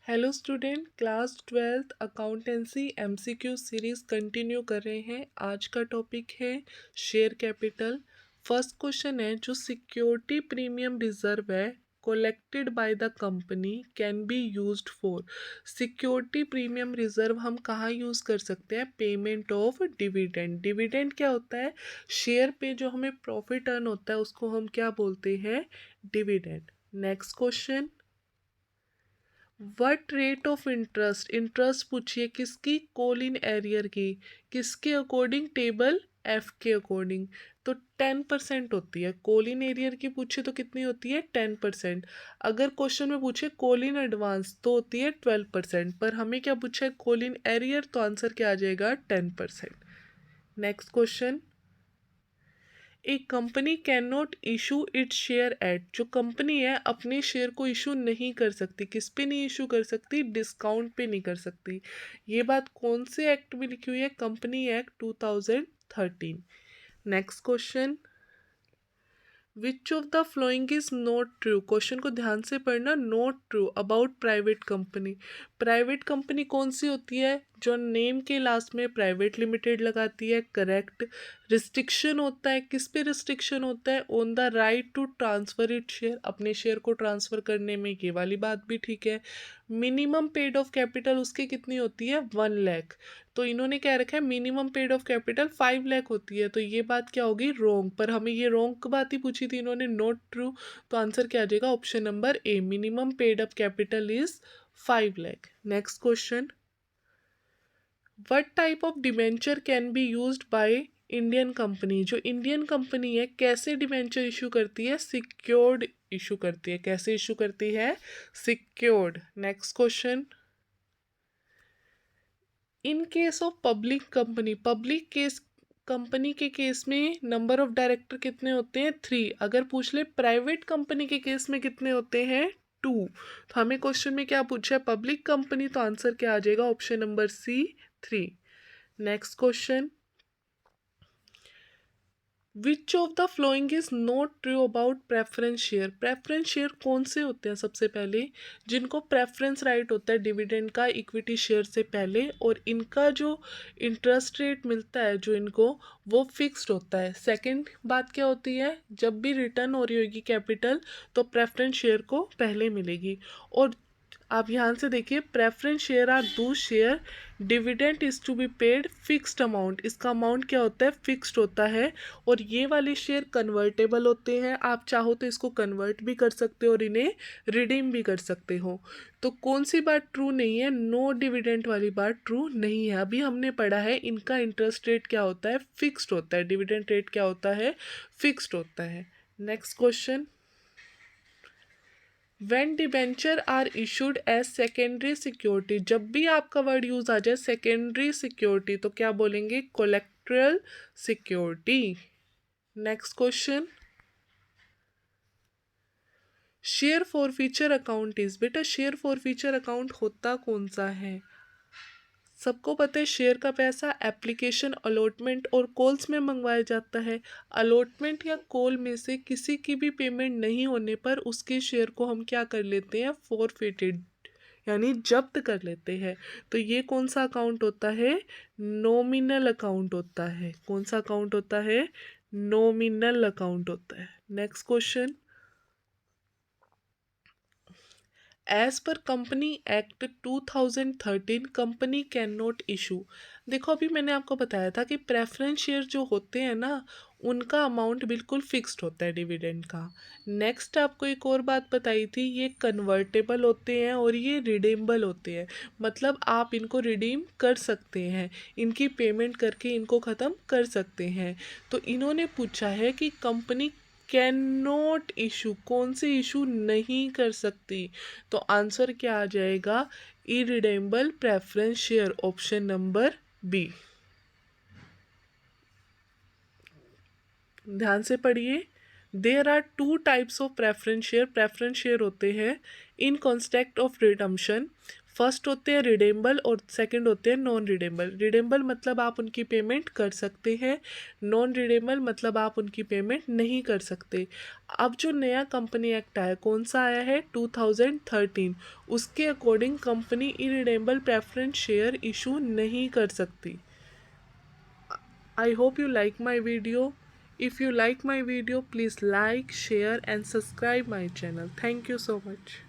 Hello student, class 12th accountancy MCQ series continue कर रहे हैं। आज का टॉपिक है शेयर कैपिटल। फर्स्ट क्वेश्चन है, जो सिक्योरिटी प्रीमियम रिजर्व है collected by the company can be used for. Security premium reserve हम कहाँ यूज़ कर सकते हैं? Payment of dividend. डिविडेंड क्या होता है? शेयर पे जो हमें प्रॉफिट अर्न होता है उसको हम क्या बोलते हैं? Dividend. Next question, what rate of interest, interest पूछिए किसकी? कॉल इन एरियर की। किसके अकॉर्डिंग? टेबल एफ के अकॉर्डिंग। तो 10% होती है। कॉल इन एरियर की पूछे तो कितनी होती है? 10%। अगर क्वेश्चन में पूछे कॉल इन एडवांस तो होती है 12%, पर हमें क्या पूछा है? कॉल इन एरियर, तो आंसर क्या आ जाएगा? 10%। Next question, A company can not issue its share eight. जो कंपनी है अपने शेयर को इशू नहीं कर सकती। किस पे नहीं इशू कर सकती? डिस्काउंट पे नहीं कर सकती। ये बात कौन से एक्ट में लिखी हुई है? Company act 2013। Next question, which of the following is not true. Question को ध्यान से पढ़ना। Not true about private company. Private company कौन सी होती है? जो नेम के लास्ट में प्राइवेट लिमिटेड लगाती है। करेक्ट। रिस्ट्रिक्शन होता है, किस पे रिस्ट्रिक्शन होता है? On the right to transfer it share, अपने शेयर को ट्रांसफर करने में। ये वाली बात भी ठीक है। मिनिमम पेड ऑफ कैपिटल उसकी कितनी होती है? 1 लाख। तो इन्होंने क्या रखा है? Minimum paid of capital 5 lakh होती है। तो ये बात क्या होगी? रॉन्ग। पर हमें ये रॉन्ग बात ही पूछी थी इन्होंने, नॉट ट्रू। तो आंसर क्या आ जाएगा? Option number A, minimum paid up capital is 5 lakh. Next question, what type of debenture can be use by Indian company. जो इंडियन कंपनी है कैसे डिबेंचर इशू करती है? सिक्योर्ड इशू करती है। कैसे इशू करती है? Secured. Next question, in case of public company, public case company के केस में नंबर ऑफ डायरेक्टर कितने होते हैं? 3। अगर पूछ ले प्राइवेट कंपनी के केस में कितने होते हैं? 2। तो हमें क्वेश्चन में क्या पूछा है? पब्लिक कंपनी, तो आंसर क्या आ जाएगा? Option number C, 3। Next question, which of the following is not true about preference share. Preference share कौन से होते हैं? सबसे पहले जिनको प्रेफरेंस राइट होता है डिविडेंड का इक्विटी शेयर से पहले, और इनका जो इंटरेस्ट रेट मिलता है जो इनको, वो फिक्स्ड होता है। सेकंड बात क्या होती है? जब भी रिटर्न हो रही होगी कैपिटल तो प्रेफरेंस शेयर को पहले मिलेगी। और आप ध्यान से देखिए, preference share are those share dividend is to be paid fixed amount. इसका अमाउंट क्या होता है? फिक्स्ड होता है। और ये वाले शेयर कन्वर्टेबल होते हैं। आप चाहो तो इसको कन्वर्ट भी कर सकते हो और इन्हें रिडीम भी कर सकते हो। तो कौन सी बात ट्रू नहीं है? नो डिविडेंड वाली बात ट्रू नहीं है। अभी हमने पढ़ा है इनका इंटरेस्ट रेट क्या होता है? फिक्स्ड होता है। डिविडेंड रेट क्या होता है? फिक्स्ड होता है। Next question, when debenture are issued as secondary security. जब भी आपका वर्ड यूज आ जाए सेकेंडरी सिक्योरिटी तो क्या बोलेंगे? Colorectal security. Next question, share for feature account is. बेटा शेयर फॉर फीचर अकाउंट होता कौन सा है? सबको पता है शेयर का पैसा एप्लीकेशन, अलॉटमेंट और कॉल्स में मंगवाया जाता है। अलॉटमेंट या कॉल में से किसी की भी पेमेंट नहीं होने पर उसके शेयर को हम क्या कर लेते हैं? फॉरफिटेड, यानी जब्त कर लेते हैं। तो ये कौन सा अकाउंट होता है? नॉमिनल अकाउंट होता है। कौन सा अकाउंट होता है? नॉमिनल अकाउंट होता है। Next question, as per company act 2013 company can not issue. देखो अभी मैंने आपको बताया था कि प्रेफरेंस शेयर जो होते हैं ना, उनका अमाउंट बिल्कुल फिक्स्ड होता है डिविडेंड का। नेक्स्ट आपको एक और बात बताई थी, ये कन्वर्टेबल होते हैं और ये रिडीमेबल होते हैं। मतलब आप इनको रिडीम कर सकते हैं, इनकी पेमेंट करके इनको ख़त्म कर सकते हैं। तो इन्होंने पूछा है कि कंपनी कैन नॉट इशू, कौन से इशू नहीं कर सकती? तो आंसर क्या आ जाएगा? Irredeemable preference share, option number B. ध्यान से पढ़िए। There are 2 types of preference share. Preference share होते हैं in context of redemption. First होते हैं रिडेम्बल और सेकंड होते हैं नॉन रिडेम्बल। रिडेम्बल मतलब आप उनकी पेमेंट कर सकते हैं, नॉन रिडेम्बल मतलब आप उनकी पेमेंट नहीं कर सकते। अब जो नया कंपनी एक्ट आया, कौन सा आया है, 2013, उसके according company irredeemable preference share issue नहीं कर सकती। I hope you like my video. If you like my video, please like, share and subscribe my channel. Thank you so much.